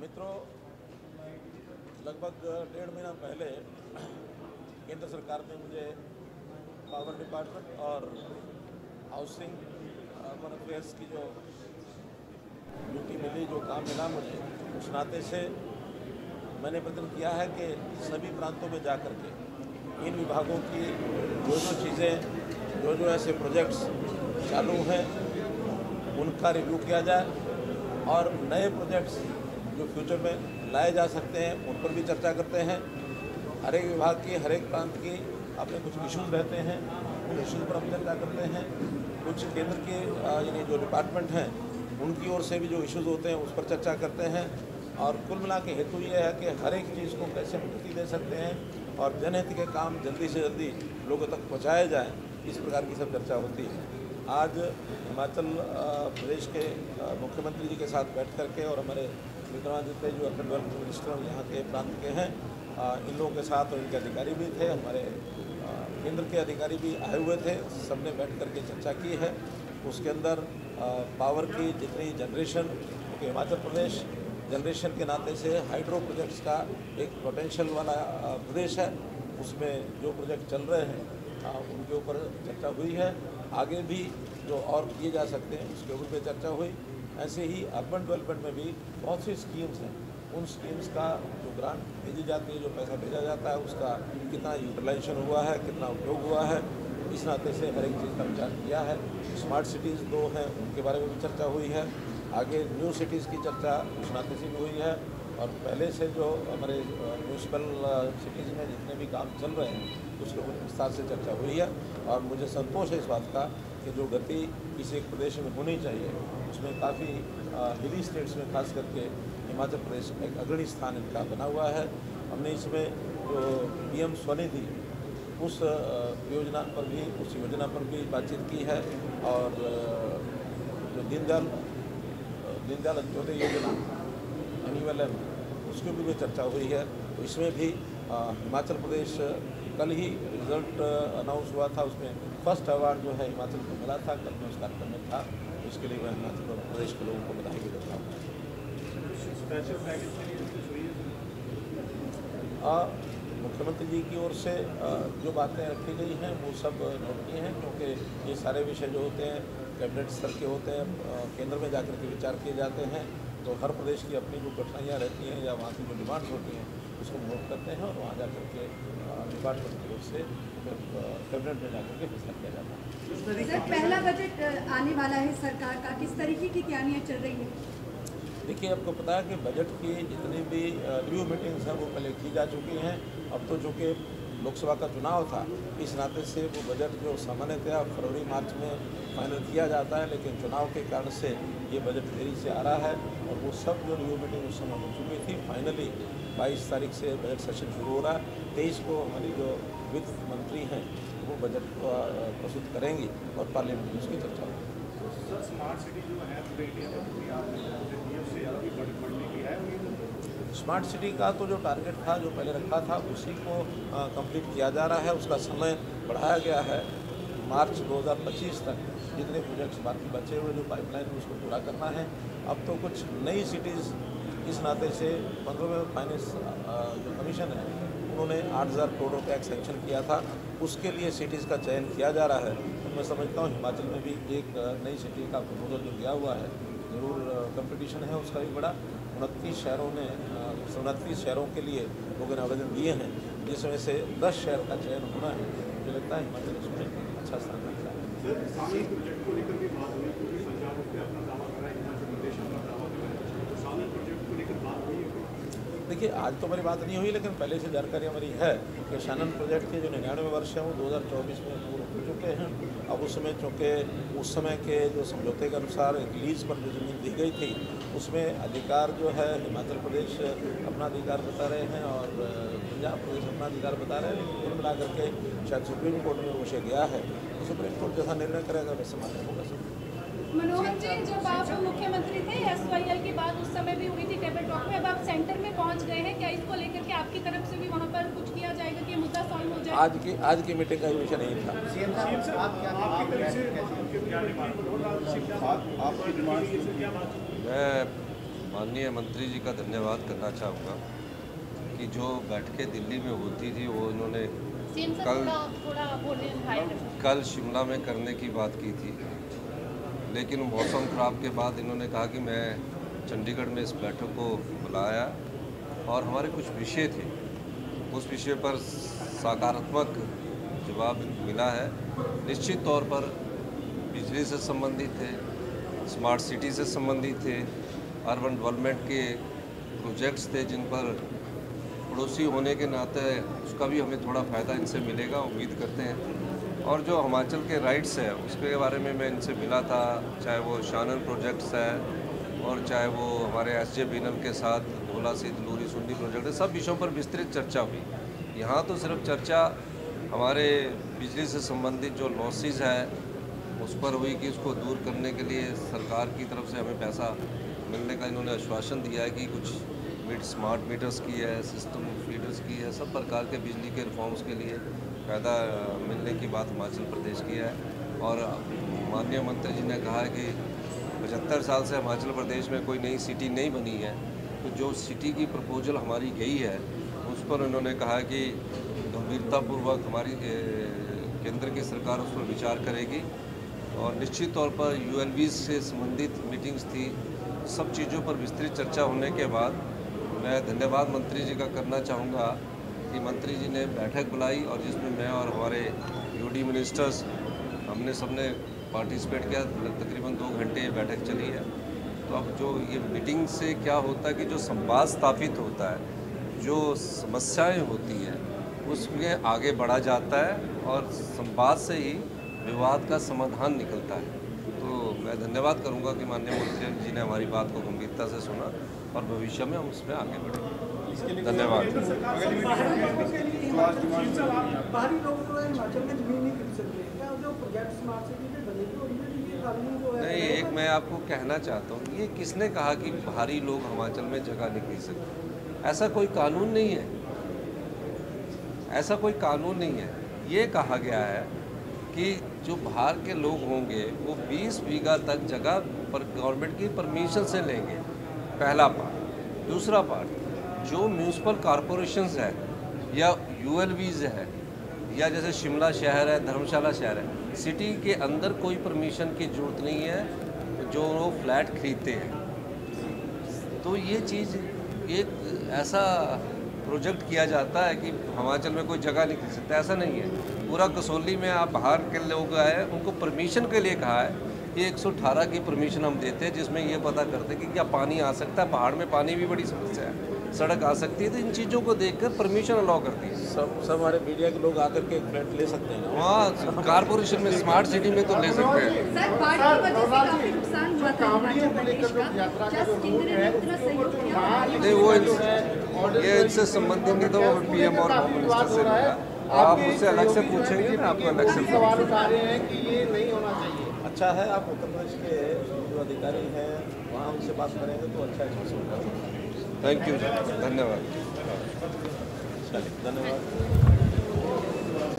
मित्रों, लगभग 1.5 महीना पहले केंद्र सरकार ने मुझे पावर डिपार्टमेंट और हाउसिंग अर्बन अफेयर्स की जो ड्यूटी मिली, जो काम मिला मुझे, उस नाते से मैंने प्रयत्न किया है कि सभी प्रांतों में जा कर के इन विभागों की जो चीज़ें, जो ऐसे प्रोजेक्ट्स चालू हैं उनका रिव्यू किया जाए और नए प्रोजेक्ट्स जो फ्यूचर में लाए जा सकते हैं उन पर भी चर्चा करते हैं। हर एक विभाग की, हर एक प्रांत की अपने कुछ इशूज़ रहते हैं, उन इशूज़ पर हम चर्चा करते हैं। कुछ केंद्र के यानी जो डिपार्टमेंट हैं उनकी ओर से भी जो इशूज़ होते हैं उस पर चर्चा करते हैं और कुल मिला के हेतु ये है कि हर एक चीज़ को कैसे गति दे सकते हैं और जनहित के काम जल्दी से जल्दी लोगों तक पहुँचाए जाएँ, इस प्रकार की सब चर्चा होती है। आज हिमाचल प्रदेश के मुख्यमंत्री जी के साथ बैठ करके और हमारे विक्रमादित्य जो अर्बन डेवलपमेंट मिनिस्टर यहाँ के प्रांत के हैं, इन लोगों के साथ और इनके अधिकारी भी थे, हमारे केंद्र के अधिकारी भी आए हुए थे, सबने बैठ करके चर्चा की है। उसके अंदर पावर की जितनी जनरेशन, क्योंकि हिमाचल प्रदेश जनरेशन के नाते से हाइड्रो प्रोजेक्ट्स का एक पोटेंशियल वाला प्रदेश है, उसमें जो प्रोजेक्ट चल रहे हैं उनके ऊपर चर्चा हुई है। आगे भी जो और किए जा सकते हैं उसके ऊपर चर्चा हुई। ऐसे ही अर्बन डेवलपमेंट में भी बहुत सी स्कीम्स हैं, उन स्कीम्स का जो ग्रांट भेजी जाती है, जो पैसा भेजा जाता है, उसका कितना यूटिलाइजेशन हुआ है, कितना उपयोग हुआ है, इस नाते से हर एक चीज़ का विचार किया है। स्मार्ट सिटीज़ 2 हैं, उनके बारे में भी चर्चा हुई है। आगे न्यू सिटीज़ की चर्चा उस नाते से भी हुई है और पहले से जो हमारे म्यूनसिपल सिटीज़ में जितने भी काम चल रहे हैं उसके ऊपर विस्तार से चर्चा हुई है। और मुझे संतोष है इस बात का कि जो गति किसी एक प्रदेश में होनी चाहिए उसमें काफ़ी हिली स्टेट्स में खास करके हिमाचल प्रदेश में एक अग्रणी स्थान इनका बना हुआ है। हमने इसमें जो PM स्वनिधि उस योजना पर भी बातचीत की है और जो दीनदयाल अंत्योदय योजना NULM उसके भी चर्चा हुई है। तो इसमें भी हिमाचल प्रदेश, कल ही रिजल्ट अनाउंस हुआ था, उसमें फर्स्ट अवार्ड जो है हिमाचल को मिला था। कल मैं उस कार्यक्रम में था, इसके लिए मैं हिमाचल प्रदेश के लोगों को बधाई भी देता हूँ। मुख्यमंत्री जी की ओर से जो बातें रखी गई हैं वो सब नोट की हैं, क्योंकि ये सारे विषय जो होते हैं कैबिनेट स्तर के होते हैं, केंद्र में जाकर के विचार किए जाते हैं। तो हर प्रदेश की अपनी जो कठिनाइयाँ रहती हैं या वहाँ की जो डिमांड्स होती हैं उसको नोट करते हैं और वहाँ जाकर के डिपार्टमेंट की ओर से कैबिनेट में जाकर के फैसला किया जाता है। सर, पहला बजट आने वाला है सरकार का, किस तरीके की तैयारियाँ चल रही हैं? देखिए, आपको पता है कि बजट की जितनी भी रिव्यू मीटिंग्स हैं वो पहले की जा चुकी हैं। अब तो चूँकि लोकसभा का चुनाव था, इस नाते से वो बजट जो सामान्यतः फरवरी-मार्च में फाइनल किया जाता है, लेकिन चुनाव के कारण से ये बजट देरी से आ रहा है और वो सब जो रिव्यू मीटिंग उस समय हो चुकी थी। फाइनली 22 तारीख से बजट सेशन शुरू हो रहा है। 23 को हमारी जो वित्त मंत्री हैं वो बजट प्रस्तुत करेंगी और पार्लियामेंट में उसकी चर्चा होगी। स्मार्ट सिटी का तो जो टारगेट था, जो पहले रखा था, उसी को कंप्लीट किया जा रहा है। उसका समय बढ़ाया गया है मार्च 2025 तक। जितने प्रोजेक्ट्स बाकी बचे हुए जो पाइपलाइन है उसको पूरा करना है। अब तो कुछ नई सिटीज़ इस नाते से 15वें फाइनेंस जो कमीशन है उन्होंने 8,000 करोड़ रुपये का सैंक्शन किया था, उसके लिए सिटीज़ का चयन किया जा रहा है। तो मैं समझता हूँ हिमाचल में भी एक नई सिटी का प्रपोजल जो दिया हुआ है, ज़रूर कंपटीशन है उसका भी बड़ा। 29 शहरों के लिए लोगों ने आवेदन दिए हैं, जिसमें से 10 शहर का चयन होना है। मुझे लगता है हिमाचल उसमें अच्छा स्थान रखता है। देखिए, आज तो हमारी बात नहीं हुई, लेकिन पहले से जानकारी हमारी है कि शानन प्रोजेक्ट के जो 99 वर्ष हैं वो 2024 में पूरे हो चुके हैं। अब उसमें चूँकि उस समय के जो समझौते के अनुसार एक लीज पर जो ज़मीन दी गई थी उसमें अधिकार जो है हिमाचल प्रदेश अपना अधिकार बता रहे हैं और पंजाब प्रदेश अपना अधिकार बता रहे हैं, लेकिन कुल मिला करके शायद सुप्रीम कोर्ट में विषय गया है, तो सुप्रीम कोर्ट जैसा निर्णय करेगा वैसे मान्य होगा। मनोहर जी, जब आप मुख्यमंत्री थे SYL की बात उस समय भी हुई थी टेबल टॉक में, अब आप सेंटर में पहुंच गए हैं, क्या इसको लेकर के आपकी तरफ से भी वहां पर कुछ किया जाएगा कि मुद्दा सॉल्व हो जाए? आज की मीटिंग का विषय नहीं था। मैं माननीय मंत्री जी का धन्यवाद करना चाहूँगा कि जो बैठकें दिल्ली में होती थी वो इन्होंने कल शिमला में करने की बात की थी, लेकिन मौसम ख़राब के बाद इन्होंने कहा कि मैं चंडीगढ़ में इस बैठक को बुलाया और हमारे कुछ विषय थे, उस विषय पर सकारात्मक जवाब मिला है। निश्चित तौर पर बिजली से संबंधित थे, स्मार्ट सिटी से संबंधित थे, अर्बन डेवलपमेंट के प्रोजेक्ट्स थे जिन पर पड़ोसी होने के नाते उसका भी हमें थोड़ा फ़ायदा इनसे मिलेगा, उम्मीद करते हैं। और जो हिमाचल के राइट्स है उसके बारे में मैं इनसे मिला था, चाहे वो शानन प्रोजेक्ट्स है और चाहे वो हमारे SJVNL के साथ धोला से दलूरी सुंडी प्रोजेक्ट है, सब विषयों पर विस्तृत चर्चा हुई। यहाँ तो सिर्फ चर्चा हमारे बिजली से संबंधित जो लॉसेस है उस पर हुई कि उसको दूर करने के लिए सरकार की तरफ से हमें पैसा मिलने का इन्होंने आश्वासन दिया है कि कुछ स्मार्ट मीटर्स की है, सिस्टम फीडर्स की है, सब प्रकार के बिजली के रिफॉर्म्स के लिए फ़ायदा मिलने की बात हिमाचल प्रदेश की है। और माननीय मंत्री जी ने कहा है कि 75 साल से हिमाचल प्रदेश में कोई नई सिटी नहीं बनी है, तो जो सिटी की प्रपोजल हमारी गई है उस पर उन्होंने कहा कि गंभीरतापूर्वक हमारी केंद्र की सरकार उस पर विचार करेगी। और निश्चित तौर पर ULBs से संबंधित मीटिंग्स थी, सब चीज़ों पर विस्तृत चर्चा होने के बाद मैं धन्यवाद मंत्री जी का करना चाहूँगा कि मंत्री जी ने बैठक बुलाई और जिसमें मैं और हमारे UD मिनिस्टर्स हमने सबने पार्टिसिपेट किया। तकरीबन 2 घंटे बैठक चली है। तो अब जो ये मीटिंग से क्या होता है कि जो संवाद स्थापित होता है, जो समस्याएं होती हैं उसमें आगे बढ़ा जाता है और संवाद से ही विवाद का समाधान निकलता है। तो मैं धन्यवाद करूंगा कि माननीय मंत्री जी ने हमारी बात को गंभीरता से सुना और भविष्य में हम उसमें आगे बढ़ेंगे। धन्यवाद। नहीं, एक मैं आपको कहना चाहता हूँ, ये किसने कहा कि बाहरी लोग हिमाचल में जगह नहीं खरीद सकते? ऐसा कोई कानून नहीं है, ऐसा कोई कानून नहीं है। ये कहा गया है कि जो बाहर के लोग होंगे वो 20 बीघा तक जगह पर गवर्नमेंट की परमिशन से लेंगे, पहला पार्ट। दूसरा पार्ट, जो म्यूनसिपल कॉरपोरेशंस है या ULBs है या जैसे शिमला शहर है, धर्मशाला शहर है, सिटी के अंदर कोई परमिशन की ज़रूरत नहीं है जो वो फ्लैट खरीदते हैं। तो ये चीज़ एक ऐसा प्रोजेक्ट किया जाता है कि हिमाचल में कोई जगह नहीं खरीद सकता, ऐसा नहीं है। पूरा कसौली में आप बाहर के लोग आए, उनको परमिशन के लिए कहा है कि 118 की परमिशन हम देते हैं, जिसमें ये पता करते हैं कि क्या पानी आ सकता है। पहाड़ में पानी भी बड़ी समस्या है, सड़क आ सकती है, तो इन चीज़ों को देखकर परमिशन अलाउ करती है। सब हमारे मीडिया के लोग आकर के फ्लैट ले सकते हैं। वहाँ कॉरपोरेशन में, स्मार्ट सिटी में तो ले सकते हैं। सर, बाढ़ की वजह से काफी नुकसान हुआ था हिमाचल प्रदेश का, क्या केंद्र ने पूरा सहयोग किया? नहीं, वो ये इनसे संबंधित नहीं, तो वो PM और होम मिनिस्टर से मिला। आप मुझसे अलग से पूछेंगे, मैं आपको अलग से सवाल उठा रहे हैं कि ये नहीं होना चाहिए। अच्छा है, आप उत्तर प्रदेश के जो अधिकारी हैं वहाँ उनसे बात करेंगे तो अच्छा है। थैंक यू, धन्यवाद। धन्यवाद।